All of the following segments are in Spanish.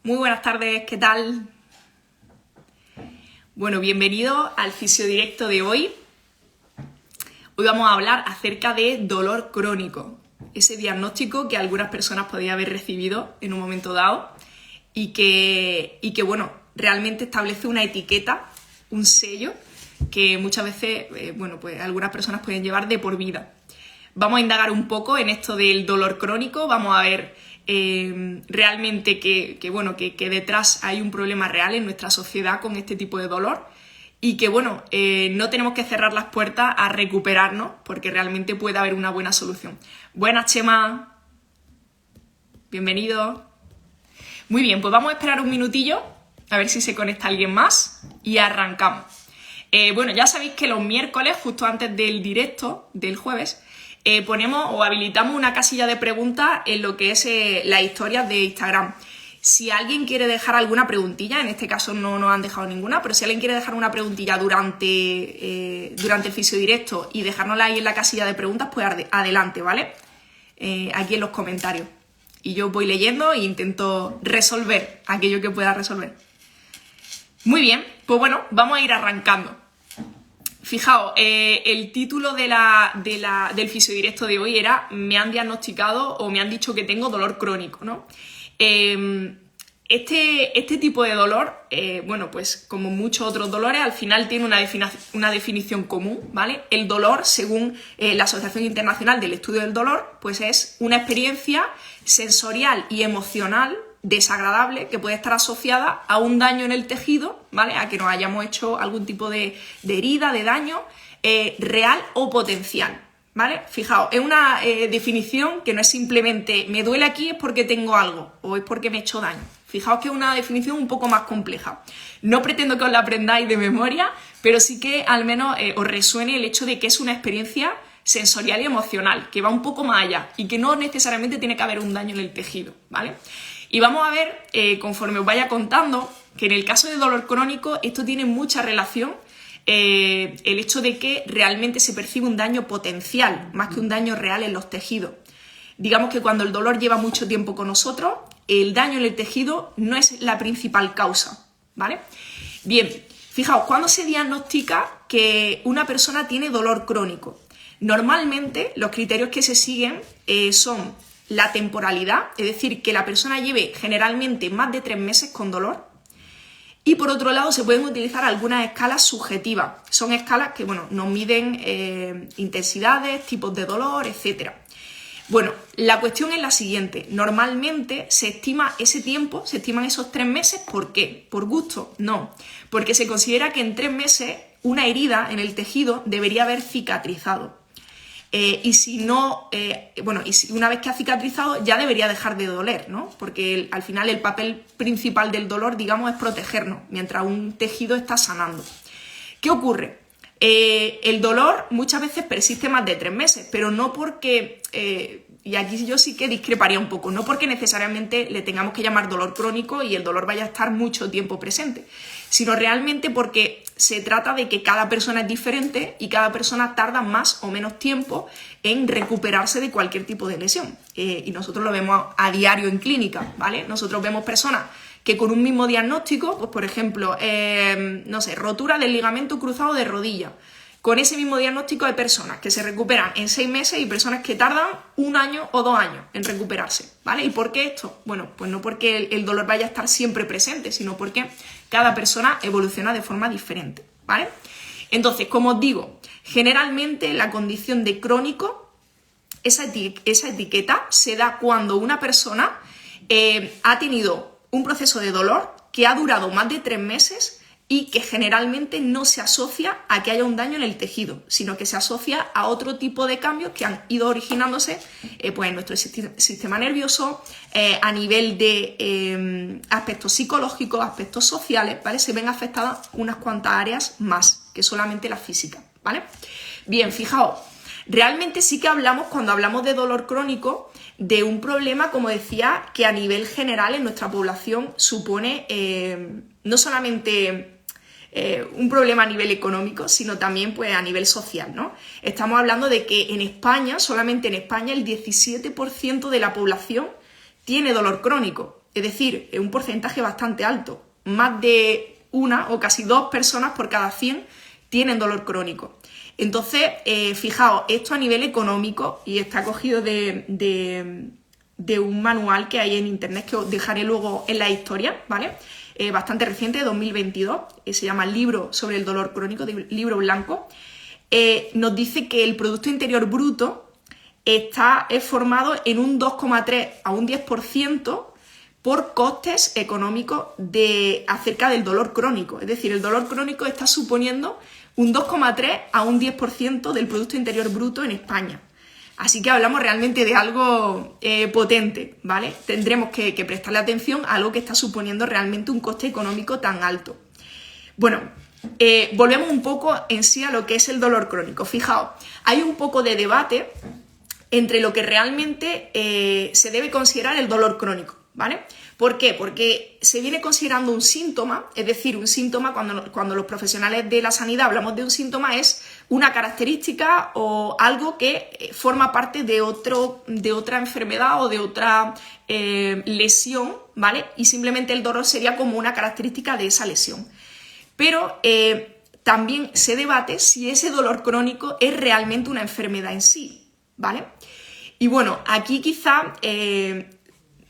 Muy buenas tardes, ¿qué tal? Bueno, bienvenido al Fisiodirecto de hoy. Hoy vamos a hablar acerca de dolor crónico, ese diagnóstico que algunas personas podían haber recibido en un momento dado y que bueno, realmente establece una etiqueta, un sello que muchas veces, pues algunas personas pueden llevar de por vida. Vamos a indagar un poco en esto del dolor crónico, vamos a ver realmente que detrás hay un problema real en nuestra sociedad con este tipo de dolor y que no tenemos que cerrar las puertas a recuperarnos porque realmente puede haber una buena solución. Buenas, Chema. Bienvenido. Muy bien, pues vamos a esperar un minutillo a ver si se conecta alguien más y arrancamos. Ya sabéis que los miércoles, justo antes del directo del jueves, ponemos o habilitamos una casilla de preguntas en lo que es las historias de Instagram. Si alguien quiere dejar alguna preguntilla, en este caso no nos han dejado ninguna, pero si alguien quiere dejar una preguntilla durante el fisiodirecto y dejárnosla ahí en la casilla de preguntas, pues adelante, ¿vale? Aquí en los comentarios. Y yo voy leyendo e intento resolver aquello que pueda resolver. Muy bien, pues bueno, vamos a ir arrancando. Fijaos, el título del fisiodirecto de hoy era "Me han diagnosticado o me han dicho que tengo dolor crónico", ¿no? Este tipo de dolor, pues como muchos otros dolores, al final tiene una definición común, ¿vale? El dolor, según la Asociación Internacional del Estudio del Dolor, pues es una experiencia sensorial y emocional desagradable que puede estar asociada a un daño en el tejido, ¿vale? A que nos hayamos hecho algún tipo de herida, de daño real o potencial, ¿vale? Fijaos, es una definición que no es simplemente me duele aquí es porque tengo algo o es porque me he hecho daño. Fijaos que es una definición un poco más compleja. No pretendo que os la aprendáis de memoria, pero sí que al menos os resuene el hecho de que es una experiencia sensorial y emocional, que va un poco más allá y que no necesariamente tiene que haber un daño en el tejido, ¿vale? Y vamos a ver, conforme os vaya contando, que en el caso de dolor crónico esto tiene mucha relación, el hecho de que realmente se percibe un daño potencial, más que un daño real en los tejidos. Digamos que cuando el dolor lleva mucho tiempo con nosotros, el daño en el tejido no es la principal causa, ¿vale? Bien, fijaos, ¿cuándo se diagnostica que una persona tiene dolor crónico? Normalmente los criterios que se siguen son la temporalidad, es decir, que la persona lleve generalmente más de 3 meses con dolor. Y por otro lado se pueden utilizar algunas escalas subjetivas. Son escalas que nos miden intensidades, tipos de dolor, etc. Bueno, la cuestión es la siguiente. Normalmente se estima ese tiempo, se estiman esos 3 meses. ¿Por qué? ¿Por gusto? No. Porque se considera que en 3 meses una herida en el tejido debería haber cicatrizado. Y si una vez que ha cicatrizado ya debería dejar de doler, ¿no? Porque al final el papel principal del dolor, digamos, es protegernos mientras un tejido está sanando. ¿Qué ocurre? El dolor muchas veces persiste más de 3 meses, pero no porque, y aquí yo sí que discreparía un poco, no porque necesariamente le tengamos que llamar dolor crónico y el dolor vaya a estar mucho tiempo presente, sino realmente porque se trata de que cada persona es diferente y cada persona tarda más o menos tiempo en recuperarse de cualquier tipo de lesión. Y nosotros lo vemos a diario en clínica, ¿vale? Nosotros vemos personas que con un mismo diagnóstico, pues por ejemplo, rotura del ligamento cruzado de rodilla. Con ese mismo diagnóstico hay personas que se recuperan en 6 meses y personas que tardan 1 año o 2 años en recuperarse, ¿vale? ¿Y por qué esto? Bueno, pues no porque el dolor vaya a estar siempre presente, sino porque cada persona evoluciona de forma diferente, ¿vale? Entonces, como os digo, generalmente la condición de crónico, esa etiqueta se da cuando una persona ha tenido un proceso de dolor que ha durado más de 3 meses y que generalmente no se asocia a que haya un daño en el tejido, sino que se asocia a otro tipo de cambios que han ido originándose en nuestro sistema nervioso, a nivel de aspectos psicológicos, aspectos sociales, ¿vale? Se ven afectadas unas cuantas áreas más que solamente la física, ¿vale? Bien, fijaos, realmente sí que hablamos, cuando hablamos de dolor crónico, de un problema, como decía, que a nivel general en nuestra población supone no solamente un problema a nivel económico, sino también pues, a nivel social, ¿no? Estamos hablando de que en España, solamente en España, el 17% de la población tiene dolor crónico. es decir, un porcentaje bastante alto. Más de una o casi 2 personas por cada 100 tienen dolor crónico. Entonces, fijaos, esto a nivel económico, y está cogido de un manual que hay en internet que os dejaré luego en la historia, ¿vale? Bastante reciente, de 2022, se llama Libro sobre el dolor crónico, libro blanco. Nos dice que el Producto Interior Bruto es formado en un 2,3 a un 10% por costes económicos acerca del dolor crónico. Es decir, el dolor crónico está suponiendo un 2,3 a un 10% del Producto Interior Bruto en España. Así que hablamos realmente de algo potente, ¿vale? Tendremos que prestarle atención a algo que está suponiendo realmente un coste económico tan alto. Bueno, volvemos un poco en sí a lo que es el dolor crónico. Fijaos, hay un poco de debate entre lo que realmente se debe considerar el dolor crónico, ¿vale? ¿Por qué? Porque se viene considerando un síntoma, es decir, un síntoma, cuando los profesionales de la sanidad hablamos de un síntoma, es una característica o algo que forma parte de otra enfermedad o de otra lesión, ¿vale? Y simplemente el dolor sería como una característica de esa lesión. Pero también se debate si ese dolor crónico es realmente una enfermedad en sí, ¿vale? Y bueno, aquí quizá,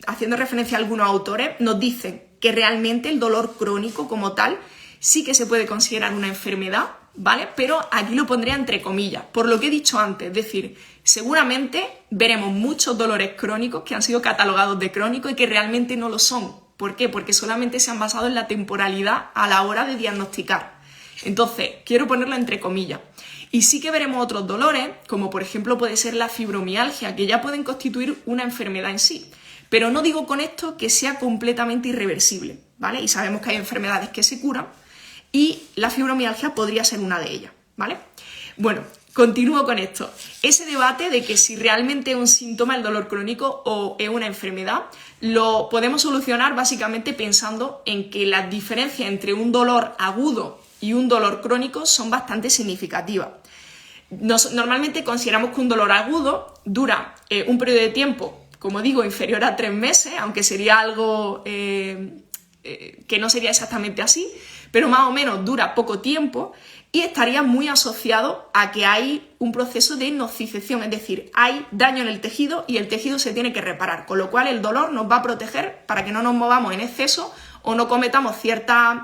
haciendo referencia a algunos autores, nos dicen que realmente el dolor crónico como tal sí que se puede considerar una enfermedad, ¿vale? Pero aquí lo pondría entre comillas, por lo que he dicho antes, es decir, seguramente veremos muchos dolores crónicos que han sido catalogados de crónicos y que realmente no lo son. ¿Por qué? Porque solamente se han basado en la temporalidad a la hora de diagnosticar. Entonces, quiero ponerlo entre comillas. Y sí que veremos otros dolores, como por ejemplo puede ser la fibromialgia, que ya pueden constituir una enfermedad en sí. Pero no digo con esto que sea completamente irreversible, ¿vale? Y sabemos que hay enfermedades que se curan y la fibromialgia podría ser una de ellas, ¿vale? Bueno, continúo con esto. Ese debate de que si realmente es un síntoma el dolor crónico o es una enfermedad, lo podemos solucionar básicamente pensando en que las diferencias entre un dolor agudo y un dolor crónico son bastante significativas. Normalmente consideramos que un dolor agudo dura un periodo de tiempo, como digo, inferior a 3 meses, aunque sería algo que no sería exactamente así, pero más o menos dura poco tiempo y estaría muy asociado a que hay un proceso de nocicepción, es decir, hay daño en el tejido y el tejido se tiene que reparar, con lo cual el dolor nos va a proteger para que no nos movamos en exceso o no cometamos ciertos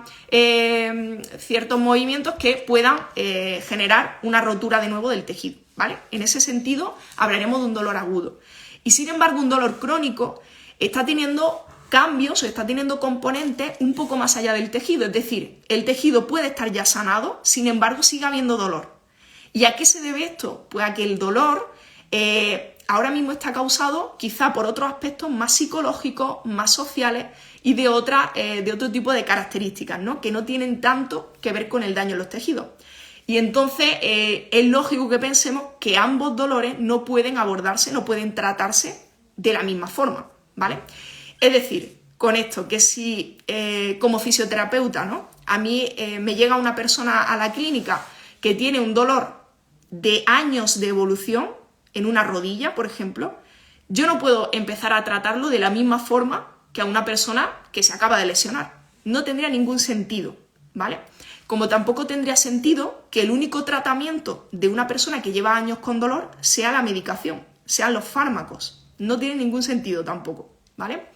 movimientos que puedan generar una rotura de nuevo del tejido, ¿vale? En ese sentido hablaremos de un dolor agudo. Y sin embargo, un dolor crónico está teniendo cambios o está teniendo componentes un poco más allá del tejido. Es decir, el tejido puede estar ya sanado, sin embargo, sigue habiendo dolor. ¿Y a qué se debe esto? Pues a que el dolor ahora mismo está causado quizá por otros aspectos más psicológicos, más sociales y de otro tipo de características, ¿no? Que no tienen tanto que ver con el daño en los tejidos. Y entonces es lógico que pensemos que ambos dolores no pueden abordarse, no pueden tratarse de la misma forma, ¿vale? Es decir, con esto, que si como fisioterapeuta, ¿no? A mí me llega una persona a la clínica que tiene un dolor de años de evolución en una rodilla, por ejemplo, yo no puedo empezar a tratarlo de la misma forma que a una persona que se acaba de lesionar. No tendría ningún sentido, ¿vale? Como tampoco tendría sentido que el único tratamiento de una persona que lleva años con dolor sea la medicación, sean los fármacos. No tiene ningún sentido tampoco, ¿vale?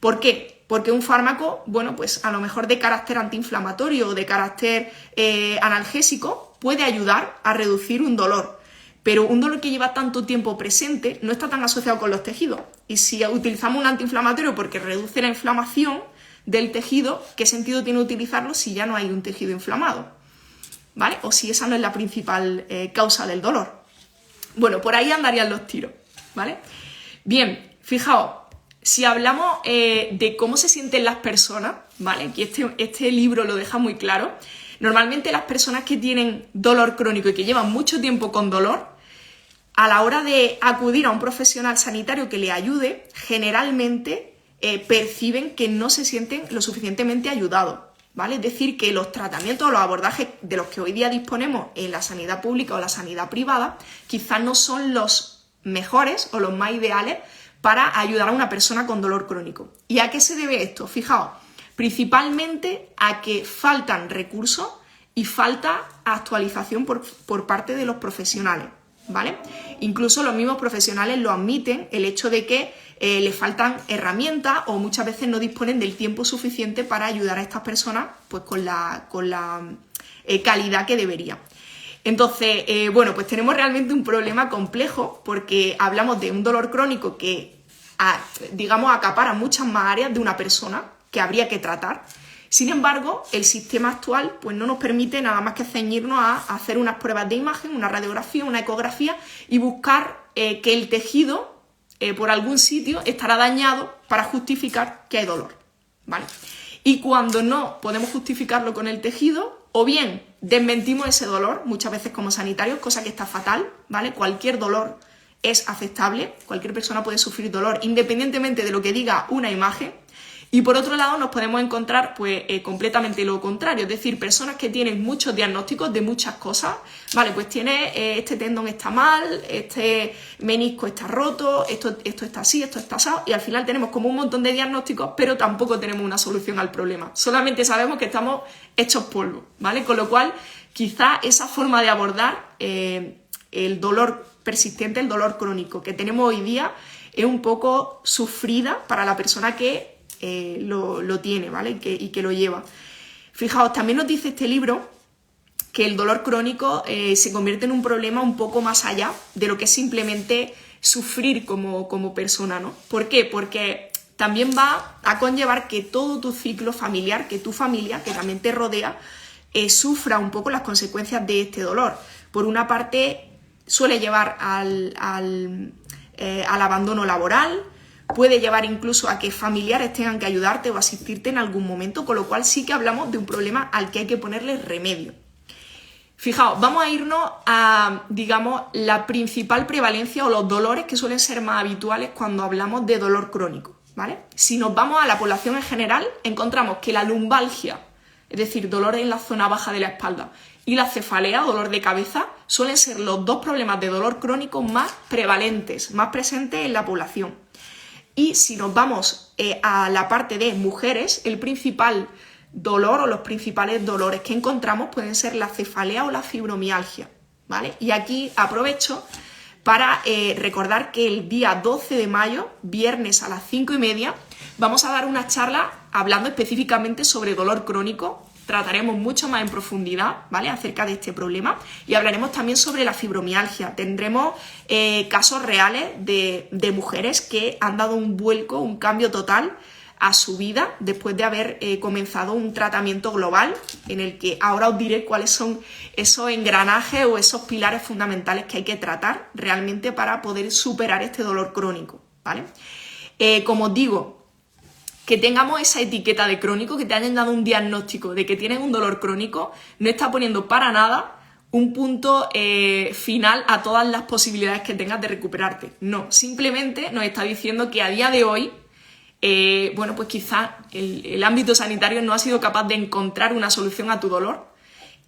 ¿Por qué? Porque un fármaco, bueno, pues a lo mejor de carácter antiinflamatorio o de carácter analgésico puede ayudar a reducir un dolor, pero un dolor que lleva tanto tiempo presente no está tan asociado con los tejidos. Y si utilizamos un antiinflamatorio porque reduce la inflamación del tejido, ¿qué sentido tiene utilizarlo si ya no hay un tejido inflamado? ¿Vale? O si esa no es la principal causa del dolor. Bueno, por ahí andarían los tiros, ¿vale? Bien, fijaos, si hablamos de cómo se sienten las personas, ¿vale? Aquí este libro lo deja muy claro. Normalmente las personas que tienen dolor crónico y que llevan mucho tiempo con dolor, a la hora de acudir a un profesional sanitario que le ayude, generalmente perciben que no se sienten lo suficientemente ayudados, ¿vale? Es decir, que los tratamientos o los abordajes de los que hoy día disponemos en la sanidad pública o la sanidad privada quizás no son los mejores o los más ideales para ayudar a una persona con dolor crónico. ¿Y a qué se debe esto? Fijaos, principalmente a que faltan recursos y falta actualización por parte de los profesionales, ¿vale? Incluso los mismos profesionales lo admiten, el hecho de que les faltan herramientas o muchas veces no disponen del tiempo suficiente para ayudar a estas personas pues con la calidad que debería. Entonces, bueno, pues tenemos realmente un problema complejo porque hablamos de un dolor crónico que, digamos, acapara muchas más áreas de una persona que habría que tratar. Sin embargo, el sistema actual pues no nos permite nada más que ceñirnos a hacer unas pruebas de imagen, una radiografía, una ecografía y buscar que el tejido por algún sitio estará dañado para justificar que hay dolor, ¿vale? Y cuando no podemos justificarlo con el tejido, o bien desmentimos ese dolor, muchas veces como sanitarios, cosa que está fatal, ¿vale? Cualquier dolor es aceptable, cualquier persona puede sufrir dolor independientemente de lo que diga una imagen. Y por otro lado nos podemos encontrar pues completamente lo contrario, es decir, personas que tienen muchos diagnósticos de muchas cosas, vale, pues tiene este tendón está mal, este menisco está roto, esto está así, esto está asado, y al final tenemos como un montón de diagnósticos, pero tampoco tenemos una solución al problema, solamente sabemos que estamos hechos polvo, ¿vale? Con lo cual, quizá esa forma de abordar el dolor persistente, el dolor crónico que tenemos hoy día es un poco sufrida para la persona que lo tiene, ¿vale? Y que lo lleva. Fijaos, también nos dice este libro que el dolor crónico se convierte en un problema un poco más allá de lo que es simplemente sufrir como persona, ¿no? ¿Por qué? Porque también va a conllevar que todo tu ciclo familiar, que tu familia, que también te rodea, sufra un poco las consecuencias de este dolor. Por una parte, suele llevar al abandono laboral, puede llevar incluso a que familiares tengan que ayudarte o asistirte en algún momento, con lo cual sí que hablamos de un problema al que hay que ponerle remedio. Fijaos, vamos a irnos a, digamos, la principal prevalencia o los dolores que suelen ser más habituales cuando hablamos de dolor crónico, ¿vale? Si nos vamos a la población en general, encontramos que la lumbalgia, es decir, dolor en la zona baja de la espalda, y la cefalea, dolor de cabeza, suelen ser los dos problemas de dolor crónico más prevalentes, más presentes en la población. Y si nos vamos a la parte de mujeres, el principal dolor o los principales dolores que encontramos pueden ser la cefalea o la fibromialgia, ¿vale? Y aquí aprovecho para recordar que el día 12 de mayo, viernes a las 5:30, vamos a dar una charla hablando específicamente sobre dolor crónico. Trataremos mucho más en profundidad, ¿vale?, acerca de este problema y hablaremos también sobre la fibromialgia. Tendremos casos reales de mujeres que han dado un vuelco, un cambio total a su vida después de haber comenzado un tratamiento global en el que ahora os diré cuáles son esos engranajes o esos pilares fundamentales que hay que tratar realmente para poder superar este dolor crónico, ¿vale? Como os digo, que tengamos esa etiqueta de crónico, que te hayan dado un diagnóstico de que tienes un dolor crónico, no está poniendo para nada un punto final a todas las posibilidades que tengas de recuperarte. No, simplemente nos está diciendo que a día de hoy, bueno, pues quizás el ámbito sanitario no ha sido capaz de encontrar una solución a tu dolor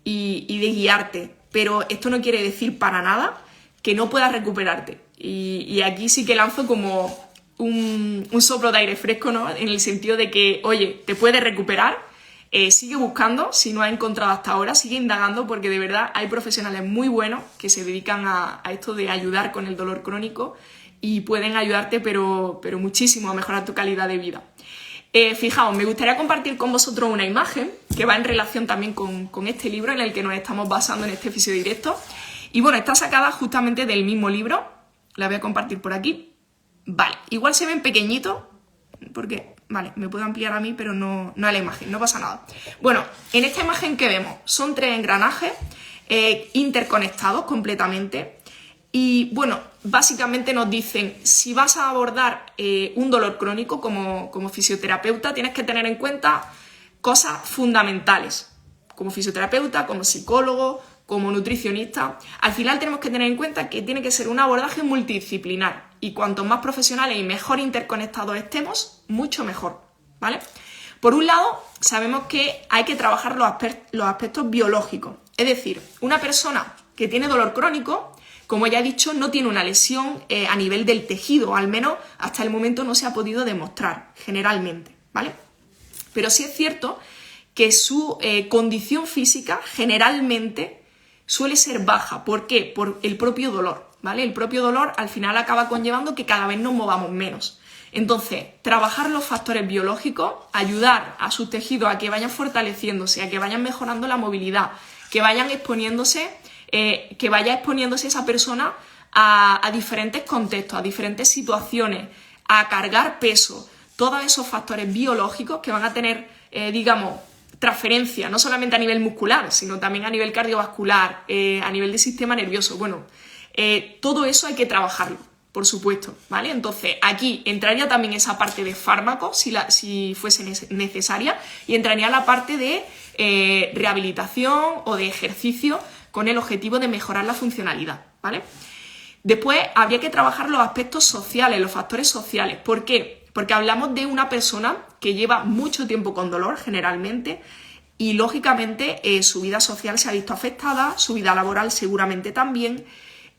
y de guiarte. Pero esto no quiere decir para nada que no puedas recuperarte. Y aquí sí que lanzo como un soplo de aire fresco, ¿no? En el sentido de que, oye, te puedes recuperar, sigue buscando, si no has encontrado hasta ahora, sigue indagando, porque de verdad hay profesionales muy buenos que se dedican a esto de ayudar con el dolor crónico y pueden ayudarte, pero muchísimo, a mejorar tu calidad de vida. Fijaos, me gustaría compartir con vosotros una imagen que va en relación también con este libro en el que nos estamos basando en este episodio directo. Y bueno, está sacada justamente del mismo libro, la voy a compartir por aquí. Vale, igual se ven pequeñitos, porque, vale, me puedo ampliar a mí, pero no a la imagen, no pasa nada. Bueno, en esta imagen que vemos son 3 engranajes interconectados completamente y, bueno, básicamente nos dicen, si vas a abordar un dolor crónico como fisioterapeuta, tienes que tener en cuenta cosas fundamentales, como fisioterapeuta, como psicólogo, como nutricionista. Al final tenemos que tener en cuenta que tiene que ser un abordaje multidisciplinar y cuanto más profesionales y mejor interconectados estemos, mucho mejor, ¿vale? Por un lado, sabemos que hay que trabajar los aspectos biológicos, es decir, una persona que tiene dolor crónico como ya he dicho, no tiene una lesión a nivel del tejido, al menos hasta el momento no se ha podido demostrar, generalmente, ¿vale? Pero sí es cierto que su condición física generalmente suele ser baja. ¿Por qué? Por el propio dolor, ¿vale? El propio dolor al final acaba conllevando que cada vez nos movamos menos. Entonces, trabajar los factores biológicos, ayudar a sus tejidos a que vayan fortaleciéndose, a que vayan mejorando la movilidad, que vaya exponiéndose esa persona a diferentes contextos, a diferentes situaciones, a cargar peso, todos esos factores biológicos que van a tener, transferencia, no solamente a nivel muscular, sino también a nivel cardiovascular, a nivel del sistema nervioso. Bueno, todo eso hay que trabajarlo, por supuesto, ¿vale? Entonces, aquí entraría también esa parte de fármacos, si fuese necesaria, y entraría la parte de rehabilitación o de ejercicio con el objetivo de mejorar la funcionalidad, ¿vale? Después, habría que trabajar los aspectos sociales, los factores sociales. ¿Por qué? Porque hablamos de una persona que lleva mucho tiempo con dolor, generalmente, y lógicamente su vida social se ha visto afectada, su vida laboral seguramente también.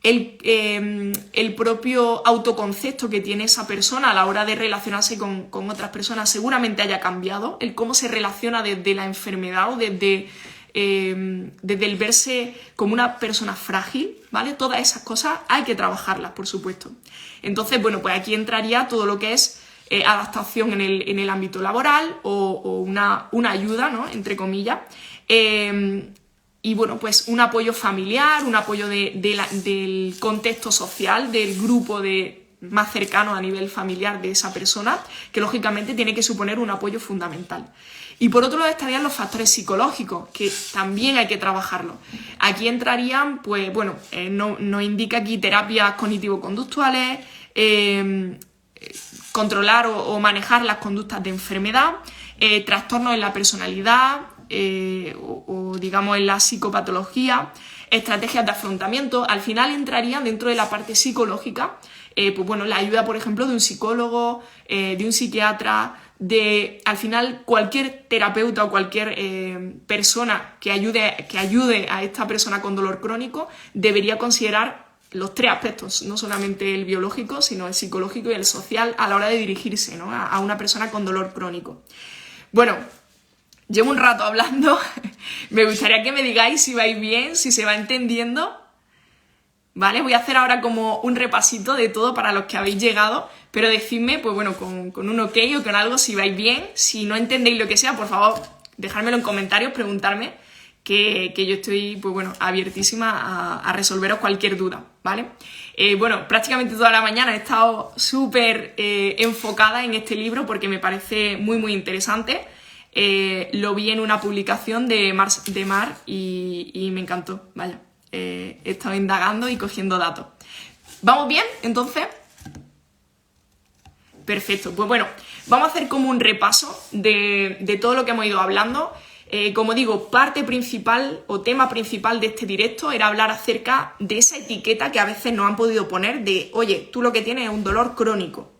El propio autoconcepto que tiene esa persona a la hora de relacionarse con otras personas seguramente haya cambiado, el cómo se relaciona desde la enfermedad o desde el verse como una persona frágil, ¿vale? Todas esas cosas hay que trabajarlas, por supuesto. Entonces, bueno, pues aquí entraría todo lo que es adaptación en el ámbito laboral o una ayuda, ¿no? Entre comillas. Y bueno, pues un apoyo familiar, un apoyo del contexto social, del grupo más cercano a nivel familiar de esa persona, que lógicamente tiene que suponer un apoyo fundamental. Y por otro lado estarían los factores psicológicos, que también hay que trabajarlos. Aquí entrarían, pues bueno, nos indica aquí terapias cognitivo-conductuales, controlar o manejar las conductas de enfermedad, trastornos en la personalidad, o digamos en la psicopatología, estrategias de afrontamiento. Al final entrarían dentro de la parte psicológica, pues bueno, la ayuda, por ejemplo, de un psicólogo, de un psiquiatra, al final cualquier terapeuta o cualquier persona que ayude a esta persona con dolor crónico debería considerar los tres aspectos, no solamente el biológico, sino el psicológico y el social a la hora de dirigirse, ¿no? a una persona con dolor crónico. Bueno, llevo un rato hablando, me gustaría que me digáis si vais bien, si se va entendiendo, ¿vale? Voy a hacer ahora como un repasito de todo para los que habéis llegado, pero decidme, pues bueno, con un ok o con algo si vais bien. Si no entendéis lo que sea, por favor, dejármelo en comentarios, preguntarme, que yo estoy, pues bueno, abiertísima a resolveros cualquier duda, ¿vale? Bueno, prácticamente toda la mañana he estado súper enfocada en este libro porque me parece muy, muy interesante. Lo vi en una publicación de Mar y me encantó, vaya. He estado indagando y cogiendo datos. ¿Vamos bien, entonces? Perfecto, pues bueno, vamos a hacer como un repaso de todo lo que hemos ido hablando. Como digo, parte principal o tema principal de este directo era hablar acerca de esa etiqueta que a veces nos han podido poner de, oye, tú lo que tienes es un dolor crónico.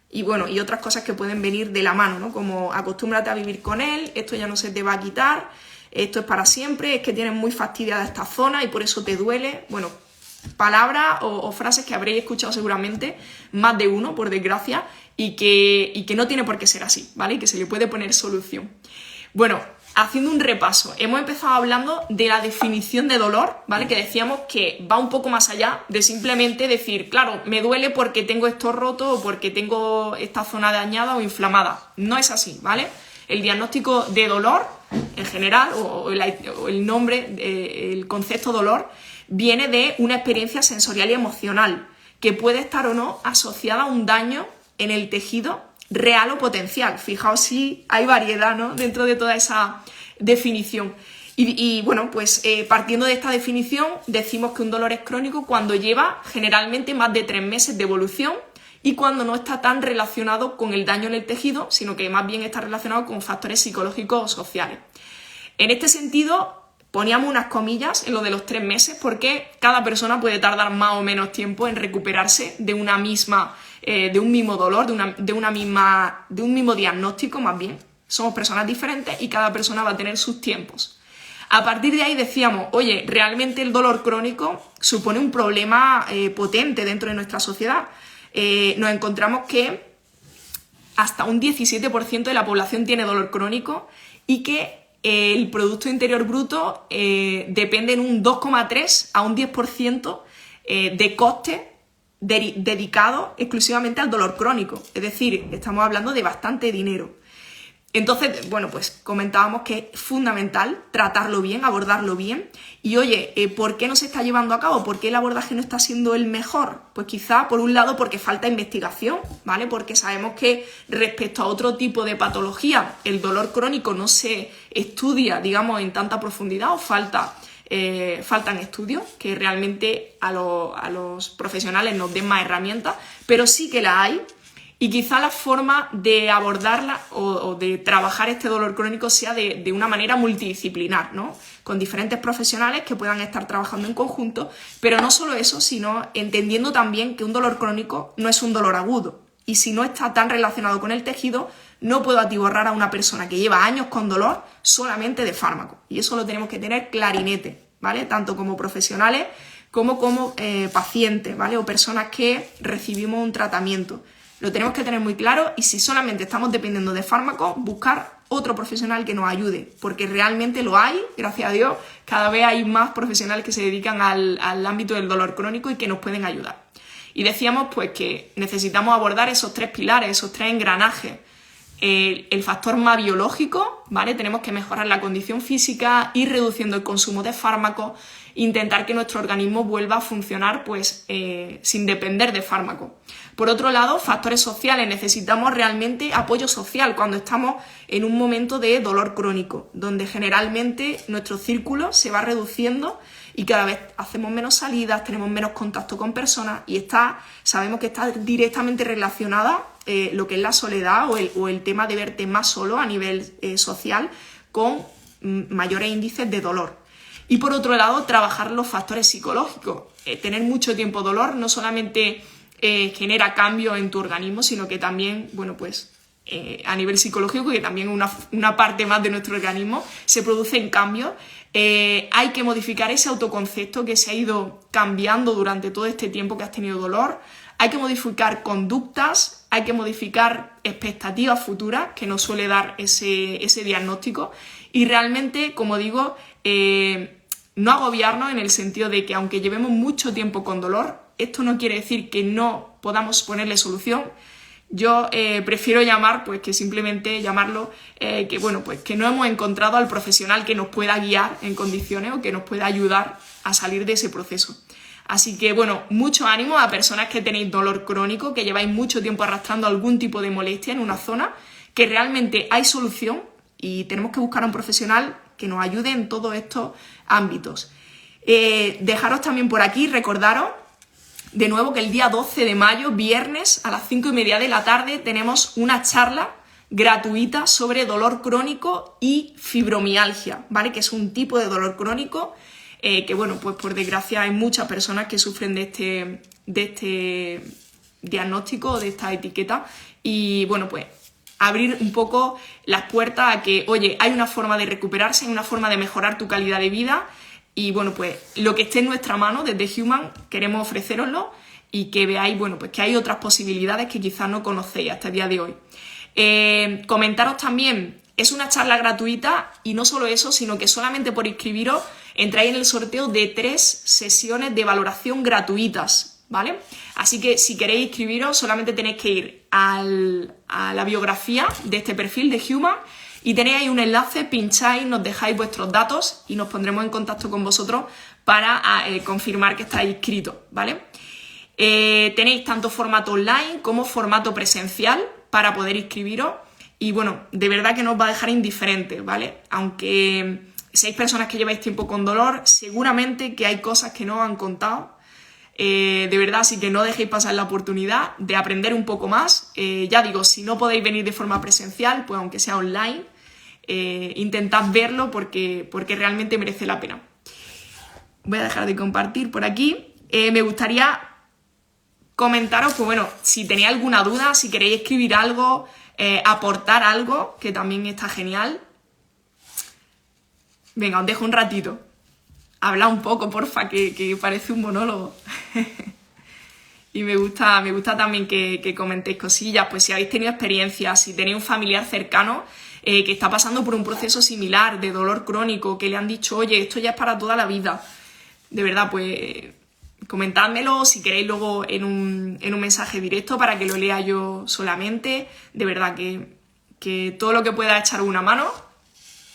Y bueno, y otras cosas que pueden venir de la mano, ¿no? Como acostúmbrate a vivir con él, esto ya no se te va a quitar, esto es para siempre, es que tienes muy fastidiada esta zona y por eso te duele. Bueno, palabras o frases que habréis escuchado seguramente, más de uno, por desgracia, y que no tiene por qué ser así, ¿vale? Y que se le puede poner solución. Bueno, haciendo un repaso, hemos empezado hablando de la definición de dolor, ¿vale? Que decíamos que va un poco más allá de simplemente decir, claro, me duele porque tengo esto roto o porque tengo esta zona dañada o inflamada. No es así, ¿vale? El diagnóstico de dolor, en general, o el nombre, el concepto dolor, viene de una experiencia sensorial y emocional que puede estar o no asociada a un daño en el tejido real o potencial. Fijaos si hay variedad, ¿no? Dentro de toda esa definición. Y bueno, pues partiendo de esta definición, decimos que un dolor es crónico cuando lleva generalmente más de 3 meses de evolución y cuando no está tan relacionado con el daño en el tejido, sino que más bien está relacionado con factores psicológicos o sociales. En este sentido, poníamos unas comillas en lo de los 3 meses porque cada persona puede tardar más o menos tiempo en recuperarse de una misma, de un mismo dolor, de un mismo diagnóstico más bien. Somos personas diferentes y cada persona va a tener sus tiempos. A partir de ahí decíamos, oye, realmente el dolor crónico supone un problema potente dentro de nuestra sociedad. Nos encontramos que hasta un 17% de la población tiene dolor crónico y que el Producto Interior Bruto depende en un 2,3 a un 10% de coste dedicado exclusivamente al dolor crónico. Es decir, estamos hablando de bastante dinero. Entonces, bueno, pues comentábamos que es fundamental tratarlo bien, abordarlo bien. Y oye, ¿por qué no se está llevando a cabo? ¿Por qué el abordaje no está siendo el mejor? Pues quizá, por un lado, porque falta investigación, ¿vale? Porque sabemos que respecto a otro tipo de patología, el dolor crónico no se estudia, digamos, en tanta profundidad o faltan estudios que realmente a los profesionales nos den más herramientas, pero sí que las hay. Y quizá la forma de abordarla o de trabajar este dolor crónico sea de una manera multidisciplinar, ¿no? Con diferentes profesionales que puedan estar trabajando en conjunto, pero no solo eso, sino entendiendo también que un dolor crónico no es un dolor agudo. Y si no está tan relacionado con el tejido, no puedo atiborrar a una persona que lleva años con dolor solamente de fármaco. Y eso lo tenemos que tener clarinete, ¿vale? Tanto como profesionales como pacientes, ¿vale? O personas que recibimos un tratamiento. Lo tenemos que tener muy claro y si solamente estamos dependiendo de fármacos, buscar otro profesional que nos ayude, porque realmente lo hay, gracias a Dios, cada vez hay más profesionales que se dedican al ámbito del dolor crónico y que nos pueden ayudar. Y decíamos pues que necesitamos abordar esos tres pilares, esos tres engranajes. El factor más biológico, ¿vale? Tenemos que mejorar la condición física, ir reduciendo el consumo de fármacos, intentar que nuestro organismo vuelva a funcionar pues sin depender de fármacos. Por otro lado, factores sociales. Necesitamos realmente apoyo social cuando estamos en un momento de dolor crónico, donde generalmente nuestro círculo se va reduciendo y cada vez hacemos menos salidas, tenemos menos contacto con personas y sabemos que está directamente relacionada lo que es la soledad o el tema de verte más solo a nivel social con mayores índices de dolor. Y por otro lado, trabajar los factores psicológicos. Tener mucho tiempo dolor no solamente genera cambios en tu organismo, sino que también, bueno, pues a nivel psicológico, que también una parte más de nuestro organismo, se producen cambios. Hay que modificar ese autoconcepto que se ha ido cambiando durante todo este tiempo que has tenido dolor. Hay que modificar conductas, hay que modificar expectativas futuras que nos suele dar ese diagnóstico. Y realmente, como digo, no agobiarnos en el sentido de que aunque llevemos mucho tiempo con dolor, esto no quiere decir que no podamos ponerle solución. Yo prefiero llamar, pues que simplemente llamarlo, que bueno, pues que no hemos encontrado al profesional que nos pueda guiar en condiciones o que nos pueda ayudar a salir de ese proceso. Así que bueno, mucho ánimo a personas que tenéis dolor crónico, que lleváis mucho tiempo arrastrando algún tipo de molestia en una zona, que realmente hay solución y tenemos que buscar a un profesional que nos ayude en todos estos ámbitos. Dejaros también por aquí, recordaros de nuevo que el día 12 de mayo, viernes, a las 5:30 de la tarde, tenemos una charla gratuita sobre dolor crónico y fibromialgia, ¿vale? Que es un tipo de dolor crónico que, bueno, pues por desgracia hay muchas personas que sufren de este diagnóstico, de esta etiqueta. Y, bueno, pues abrir un poco las puertas a que, oye, hay una forma de recuperarse, hay una forma de mejorar tu calidad de vida. Y bueno, pues lo que esté en nuestra mano desde Human queremos ofreceroslo y que veáis, bueno, pues que hay otras posibilidades que quizás no conocéis hasta el día de hoy. Comentaros también, es una charla gratuita y no solo eso, sino que solamente por inscribiros entráis en el sorteo de 3 sesiones de valoración gratuitas, ¿vale? Así que si queréis inscribiros solamente tenéis que ir a la biografía de este perfil de Human y tenéis ahí un enlace, pincháis, nos dejáis vuestros datos y nos pondremos en contacto con vosotros para confirmar que estáis inscritos, ¿vale? Tenéis tanto formato online como formato presencial para poder inscribiros y bueno, de verdad que no os va a dejar indiferentes, ¿vale? Aunque seáis personas que lleváis tiempo con dolor, seguramente que hay cosas que no os han contado. De verdad, así que no dejéis pasar la oportunidad de aprender un poco más. Ya digo, si no podéis venir de forma presencial, pues aunque sea online, intentad verlo porque realmente merece la pena. Voy a dejar de compartir por aquí. Me gustaría comentaros, pues bueno, si tenéis alguna duda, si queréis escribir algo, aportar algo, que también está genial. Venga, os dejo un ratito. Habla un poco, porfa, que parece un monólogo. Y me gusta también que comentéis cosillas, pues si habéis tenido experiencias, si tenéis un familiar cercano que está pasando por un proceso similar de dolor crónico, que le han dicho, oye, esto ya es para toda la vida. De verdad, pues comentádmelo si queréis luego en un mensaje directo para que lo lea yo solamente. De verdad que todo lo que pueda echar una mano,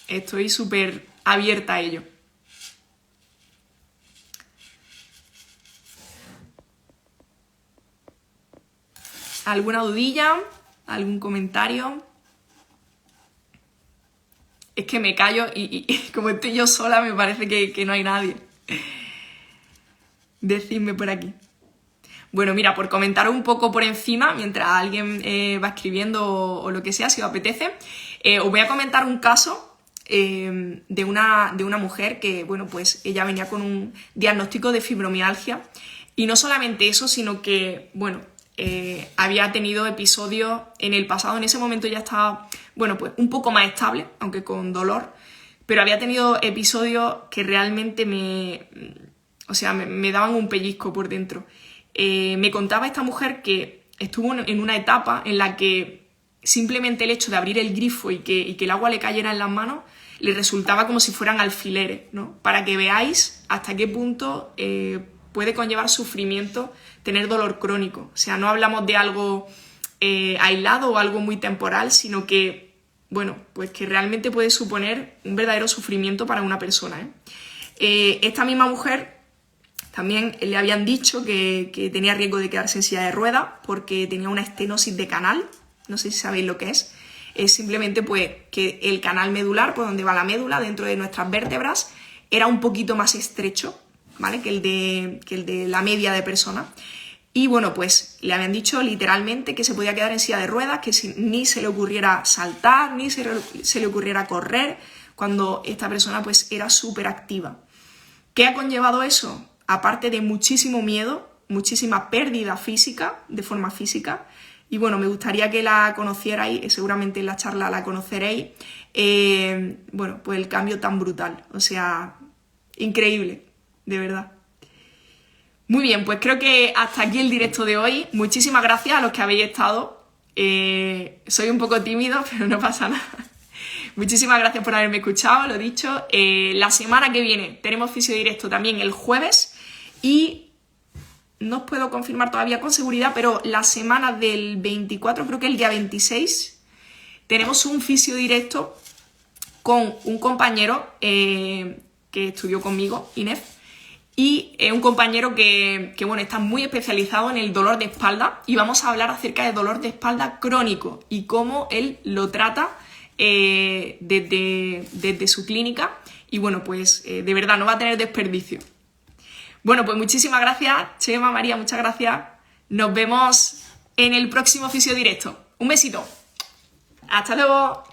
estoy súper abierta a ello. ¿Alguna dudilla? ¿Algún comentario? Es que me callo y como estoy yo sola me parece que no hay nadie. Decidme por aquí. Bueno, mira, por comentar un poco por encima, mientras alguien va escribiendo o lo que sea, si os apetece, os voy a comentar un caso de una mujer que, bueno, pues ella venía con un diagnóstico de fibromialgia. Y no solamente eso, sino que, bueno, había tenido episodios en el pasado, en ese momento ya estaba, bueno, pues un poco más estable, aunque con dolor, pero había tenido episodios que realmente me daban un pellizco por dentro. Me contaba esta mujer que estuvo en una etapa en la que simplemente el hecho de abrir el grifo y que el agua le cayera en las manos le resultaba como si fueran alfileres, ¿no? Para que veáis hasta qué punto puede conllevar sufrimiento tener dolor crónico. O sea, no hablamos de algo aislado o algo muy temporal, sino que, bueno, pues que realmente puede suponer un verdadero sufrimiento para una persona, esta misma mujer también le habían dicho que tenía riesgo de quedarse en silla de ruedas porque tenía una estenosis de canal, no sé si sabéis lo que es simplemente pues que el canal medular, por donde va la médula, dentro de nuestras vértebras, era un poquito más estrecho, ¿vale? que el de la media de personas. Y bueno, pues le habían dicho literalmente que se podía quedar en silla de ruedas, que ni se le ocurriera saltar, ni se le ocurriera correr, cuando esta persona pues era súper activa. ¿Qué ha conllevado eso? Aparte de muchísimo miedo, muchísima pérdida física, de forma física, y bueno, me gustaría que la conocierais, seguramente en la charla la conoceréis, bueno, pues el cambio tan brutal, o sea, increíble, de verdad. Muy bien, pues creo que hasta aquí el directo de hoy. Muchísimas gracias a los que habéis estado. Soy un poco tímido, pero no pasa nada. Muchísimas gracias por haberme escuchado, lo dicho. La semana que viene tenemos fisio directo también el jueves y no os puedo confirmar todavía con seguridad, pero la semana del 24, creo que el día 26, tenemos un fisio directo con un compañero que estudió conmigo, Inés, y un compañero que bueno, está muy especializado en el dolor de espalda y vamos a hablar acerca del dolor de espalda crónico y cómo él lo trata desde su clínica y bueno, pues de verdad no va a tener desperdicio. Bueno, pues muchísimas gracias, Chema, María, muchas gracias. Nos vemos en el próximo fisio directo. Un besito. Hasta luego.